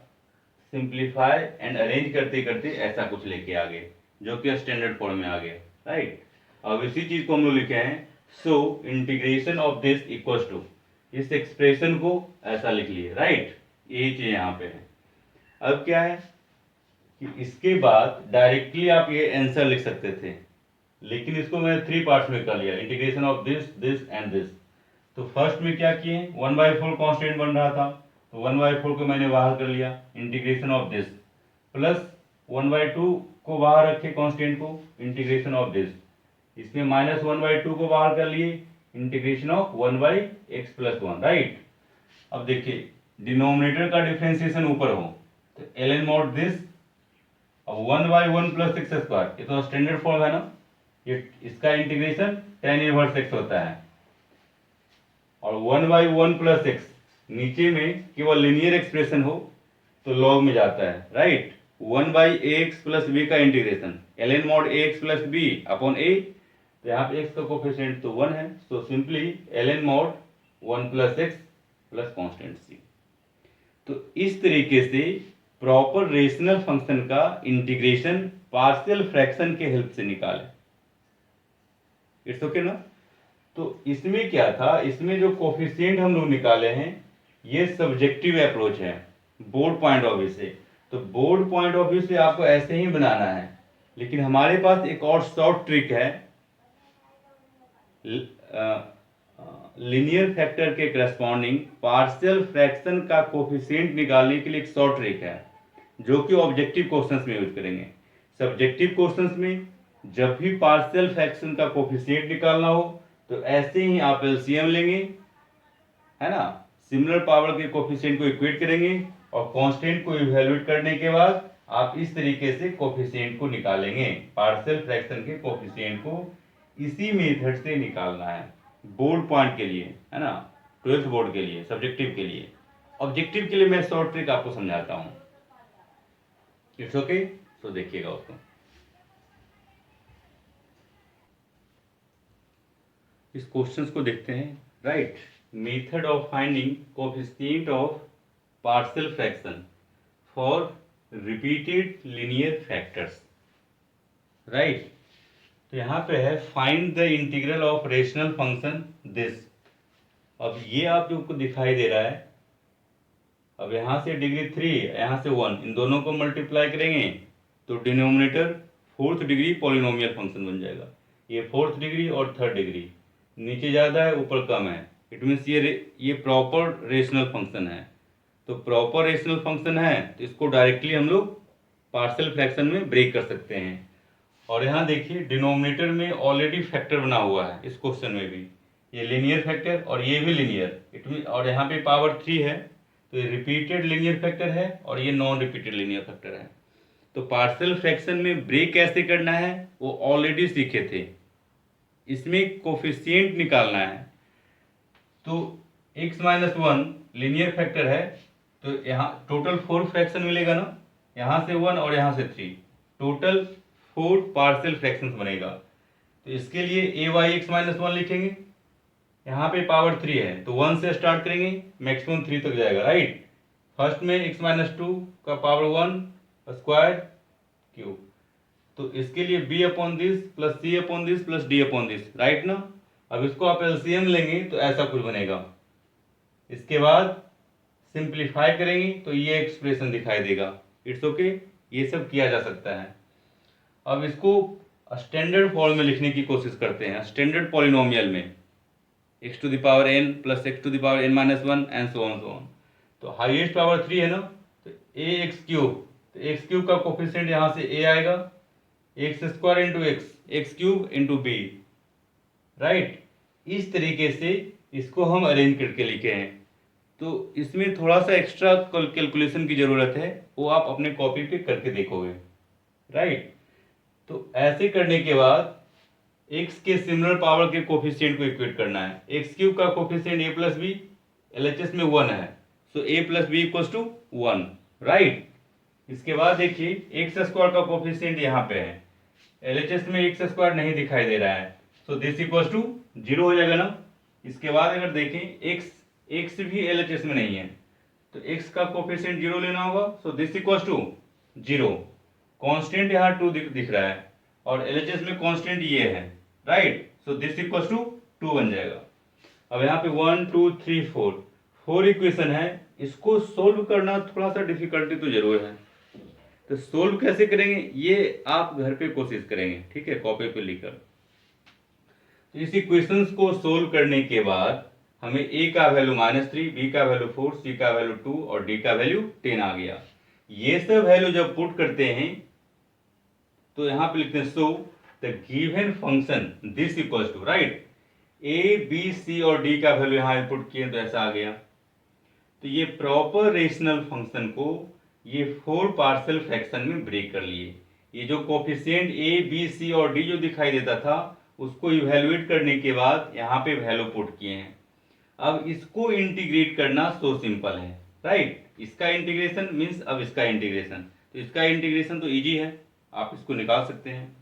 सिंप्लीफाई एंड अरेंज करते करते ऐसा कुछ लेके आ गए, जो कि स्टैंडर्ड फॉर्म में आ गए, राइट। अब इसी चीज को हम लोग लिखे हैं, so integration of this equals to, इस एक्सप्रेशन को ऐसा लिख लिए, राइट। यही चीज यहाँ पे है। अब क्या है कि इसके बाद डायरेक्टली आप ये आंसर लिख सकते थे, लेकिन इसको मैंने थ्री पार्ट्स में कर लिया, integration of this, this and this. तो फर्स्ट में क्या किए, 1/4 कांस्टेंट बन रहा था, तो 1/4 को मैंने बाहर कर लिया, इंटीग्रेशन ऑफ दिस, प्लस 1/2 को बाहर रखे कांस्टेंट को, इंटीग्रेशन ऑफ दिस। इसमें -1/2 को बाहर कर लिए, इंटीग्रेशन ऑफ 1/x + 1, राइट। अब देखिए डिनोमिनेटर का डिफरेंशिएशन ऊपर हो तो ln mod दिस, अब 1/1 + x², ये तो स्टैंडर्ड फॉर्म है ना, ये इसका इंटीग्रेशन tan 1x होता है, और 1/1 + x नीचे में केवल लीनियर एक्सप्रेशन हो तो लॉग में जाता है, राइट। 1/ax + b का integration ln mod ax + b upon a, तो यहाँ पे x का कोफिशिएंट तो 1 है, so simply ln mod 1 + x + constant c। तो इस तरीके से प्रॉपर रेशनल फंक्शन का इंटीग्रेशन पार्शियल फ्रैक्शन के हेल्प से निकाले। इट्स ओके ना। तो इसमें क्या था, इसमें जो कोफिशिएंट हम लोग निकाले हैं ये सब्जेक्टिव अप्रोच है बोर्ड पॉइंट ऑफ व्यू से। तो बोर्ड पॉइंट ऑफ व्यू से आपको ऐसे ही बनाना है, लेकिन हमारे पास एक और शॉर्ट ट्रिक है, लीनियर फैक्टर के करस्पॉन्डिंग पार्शियल फ्रैक्शन का कोफिशिएंट निकालने के लिए एक शॉर्ट ट्रिक है, जो कि ऑब्जेक्टिव क्वेश्चंस में यूज करेंगे। सब्जेक्टिव क्वेश्चंस में जब भी पार्शियल फ्रैक्शन का कोफिशिएंट निकालना हो तो ऐसे ही आप एलसीएम लेंगे, है ना, सिमिलर पावर के कोफिशिएंट को इक्वेट करेंगे और कांस्टेंट को इवैल्यूएट करने के बाद आप इस तरीके से कोफिशिएंट को निकालेंगे। पार्शियल फ्रैक्शन के कोफिशिएंट को इसी मेथड से निकालना है बोर्ड पॉइंट के लिए, है ना, 12th बोर्ड के लिए, सब्जेक्टिव के लिए। ऑब्जेक्टिव के लिए मैं शॉर्ट ट्रिक आपको समझाता हूँ। इट्स ओके, तो देखिएगा उसको। इस क्वेश्चंस को देखते हैं, right. Method of finding coefficient of partial fraction for repeated linear factors, right. तो यहाँ पे है find the integral of rational function this. अब ये आप लोग को दिखाई दे रहा है, अब यहाँ से डिग्री 3, यहाँ से 1, इन दोनों को मल्टीप्लाई करेंगे तो denominator 4th degree polynomial function बन जाएगा। ये 4th डिग्री और 3rd डिग्री, नीचे ज़्यादा है ऊपर कम है, इट मीन्स ये प्रॉपर रेशनल फंक्शन है। तो प्रॉपर रेशनल फंक्शन है तो इसको डायरेक्टली हम लोग पार्शियल फ्रैक्शन में ब्रेक कर सकते हैं। और यहाँ देखिए डिनोमिनेटर में ऑलरेडी फैक्टर बना हुआ है, इस क्वेश्चन में भी ये लीनियर फैक्टर और ये भी लीनियर, इट मीन, और यहाँ पे पावर 3 है, तो ये रिपीटेड लीनियर फैक्टर है और ये नॉन रिपीटेड लीनियर फैक्टर है। तो पार्शियल फ्रैक्शन में ब्रेक कैसे करना है वो ऑलरेडी सीखे थे। इसमें कोफिशिएंट निकालना है, तो x - 1 लीनियर फैक्टर है, तो यहाँ टोटल 4 फ्रैक्शन मिलेगा ना, यहाँ से 1 और यहाँ से 3, टोटल 4 पार्शियल फ्रैक्शंस बनेगा। तो इसके लिए a/x - 1 लिखेंगे, यहाँ पे पावर 3 है तो 1 से स्टार्ट करेंगे, मैक्सिमम 3 तक जाएगा, राइट। फर्स्ट में x - 2 का पावर 1 स्क्वायर क्यूब, तो इसके लिए b/दिस प्लस c/दिस प्लस d/दिस, राइट ना। अब इसको आप एलसीएम लेंगे तो ऐसा कुछ बनेगा। इसके बाद सिंप्लीफाई करेंगे तो ये एक्सप्रेशन दिखाई देगा। इट्स ओके, ये सब किया जा सकता है। अब इसको स्टैंडर्ड फॉर्म में लिखने की कोशिश करते हैं, स्टैंडर्ड पॉलिनोमियल में, x⁴n + x⁴n - 1 and so on. तो हाईएस्ट पावर 3 है ना, तो ax3, तो x³ का कोफिशिएंट यहाँ से a आएगा, x² × x, x³ × b, right. इस तरीके से इसको हम अरेंज करके लिखे हैं। तो इसमें थोड़ा सा एक्स्ट्रा कैलकुलेशन की ज़रूरत है, वो आप अपने कॉपी पे करके देखोगे, राइट। तो ऐसे करने के बाद एक्स के सिमिलर पावर के कोफिशिएंट को इक्वेट करना है। एक्स क्यूब का coefficient A plus B LHS में 1 है, so A plus B equals to 1, right. इसके बाद देखिए एक्स स्क्वायर का कोफिशिएंट यहाँ पे है, एलएचएस में एक्स स्क्वायर नहीं दिखाई दे रहा है, सो दिस इक्वल्स टू 0 हो जाएगा ना। इसके बाद अगर देखें एक्स भी एलएचएस में नहीं है, तो एक्स का कोफिशिएंट 0 लेना होगा, so this equals to 0। Constant यहाँ 2 दिख रहा है और एलएचएस में कांस्टेंट ये है, right, so this equals to 2 बन जाएगा। अब यहाँ पे 1 2 3 4 इक्वेशन है, इसको सोल्व करना थोड़ा सा डिफिकल्टी तो जरूर है। तो सोल्व कैसे करेंगे ये आप घर पे कोशिश करेंगे, ठीक है, कॉपी पे लिखकर। तो इस इक्वेशंस को सोल्व करने के बाद हमें a का वैल्यू -3, b का वैल्यू 4, c का वैल्यू 2 और d का वैल्यू 10 आ गया। ये सब वैल्यू जब पुट करते हैं तो यहाँ पे लिखते हैं so the given function this equals to, right, a b c और d का वैल्यू यहाँ इनपुट किए तो ऐसा आ गया। तो ये प्रॉपर रेशनल फंक्शन को ये 4 पार्शियल फ्रैक्शन में ब्रेक कर लिए। ये जो कोफिशिएंट a b c और d जो दिखाई देता था उसको इवैल्यूएट करने के बाद यहाँ पे वैल्यू पुट किए हैं। अब इसको इंटीग्रेट करना सो सिंपल है, राइट। इसका इंटीग्रेशन मीन्स अब इसका इंटीग्रेशन, तो इसका इंटीग्रेशन तो इजी है, आप इसको निकाल सकते हैं,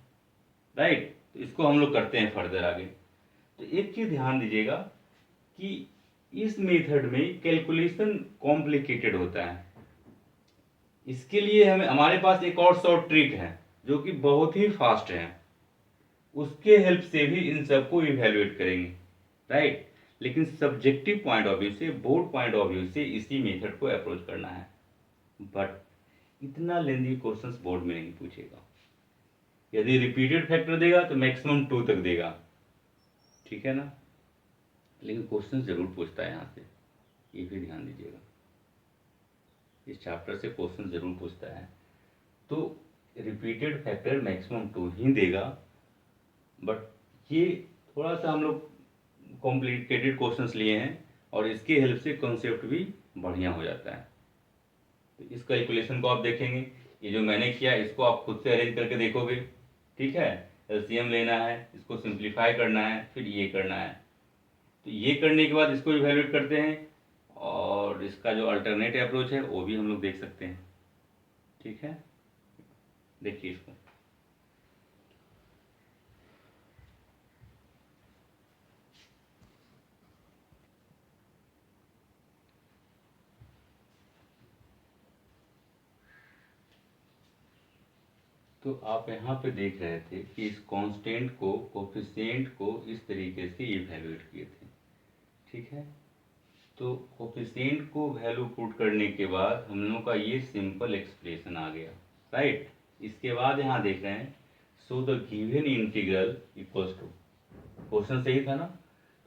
राइट। तो इसको हम लोग करते हैं फर्दर आगे। तो एक चीज ध्यान दीजिएगा कि इस मेथड में कैलकुलेशन कॉम्प्लिकेटेड होता है। इसके लिए हमारे पास एक और शॉर्ट ट्रिक है जो कि बहुत ही फास्ट है, उसके हेल्प से भी इन सबको इवैल्यूएट करेंगे, राइट। लेकिन सब्जेक्टिव पॉइंट ऑफ व्यू से, बोर्ड पॉइंट ऑफ व्यू से इसी मेथड को अप्रोच करना है, बट इतना लेंदी क्वेश्चंस बोर्ड में नहीं पूछेगा। यदि रिपीटेड फैक्टर देगा तो मैक्सिमम 2 तक देगा, ठीक है ना, लेकिन क्वेश्चन जरूर पूछता है यहाँ से, ये भी ध्यान दीजिएगा। इस चैप्टर से क्वेश्चन जरूर पूछता है। तो रिपीटेड फैक्टर मैक्सिमम 2 ही देगा, बट ये थोड़ा सा हम लोग कॉम्प्लिकेटेड क्वेश्चंस लिए हैं और इसके हेल्प से कॉन्सेप्ट भी बढ़िया हो जाता है। तो इस कैलकुलेशन को आप देखेंगे, ये जो मैंने किया इसको आप खुद से अरेंज करके देखोगे, ठीक है। एलसीएम लेना है, इसको सिंप्लीफाई करना है, फिर ये करना है। तो ये करने के बाद इसको इवैल्यूएट करते हैं और इसका जो अल्टरनेट अप्रोच है वो भी हम लोग देख सकते हैं, ठीक है। देखिए इसको, तो आप यहाँ पे देख रहे थे कि इस कांस्टेंट को, कोफिशिएंट को इस तरीके से इवैल्यूएट किए थे, ठीक है। तो कोफिशिएंट को वैल्यू पुट करने के बाद हम लोगों का ये सिंपल एक्सप्रेशन आ गया, राइट। इसके बाद यहाँ देख रहे हैं so the given integral equals to, question सही था ना,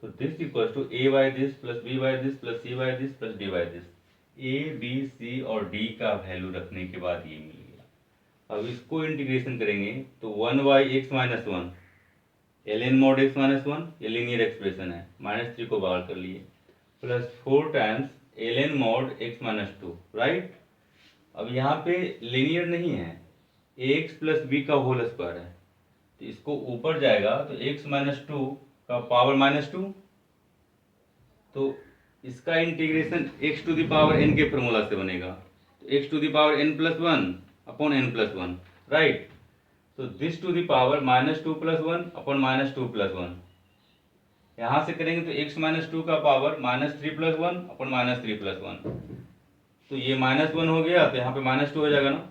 तो this equals to a by this plus b by this plus c by this plus d by this. a b c और d का वैल्यू रखने के बाद ये मिल गया। अब इसको इंटीग्रेशन करेंगे तो 1 by x minus 1 ln mod x minus 1, ये लीनियर एक्सप्रेशन है, -3 को बाहर कर लिए, plus 4 times ln mod x minus 2, right. अब यहाँ पे लीनियर नहीं है, ax प्लस b का होल स्क्वायर है, तो इसको ऊपर जाएगा तो x माइनस 2 का पावर -2, तो इसका integration x to the power n के फॉर्मूला से बनेगा, तो x to the power n plus 1 upon n plus 1, right. तो this to the power -2 plus 1 upon -2 plus 1, यहाँ से करेंगे तो x माइनस 2 का पावर -3 प्लस 1 अपॉन -3 प्लस 1, तो ये -1 हो गया तो यहाँ पे -2 हो जाएगा ना,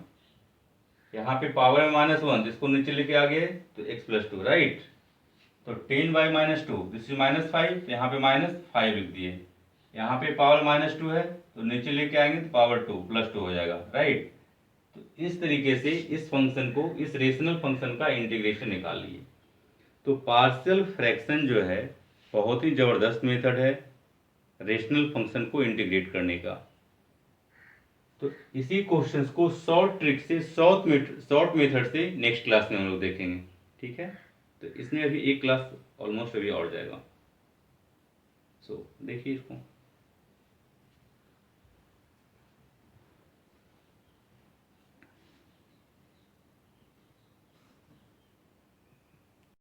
यहाँ पे पावर में -1 जिसको नीचे लेके आ गए तो x प्लस 2, राइट। तो 10 बाई -2 दिस इज -5, यहाँ पे -5 लिख दिए, यहाँ पे पावर -2 है तो नीचे लेके आएंगे तो पावर 2 प्लस 2 हो जाएगा, राइट। तो इस तरीके से इस फंक्शन को, इस रेशनल फंक्शन का इंटीग्रेशन निकाल लिए। तो पार्शियल फ्रैक्शन जो है बहुत ही ज़बरदस्त मेथड है रेशनल फंक्शन को इंटीग्रेट करने का। तो इसी क्वेश्चंस को शॉर्ट ट्रिक से, शॉर्ट मेथड से नेक्स्ट क्लास में हम लोग देखेंगे, ठीक है। तो इसमें अभी एक क्लास ऑलमोस्ट अभी और जाएगा, सो देखिए इसको।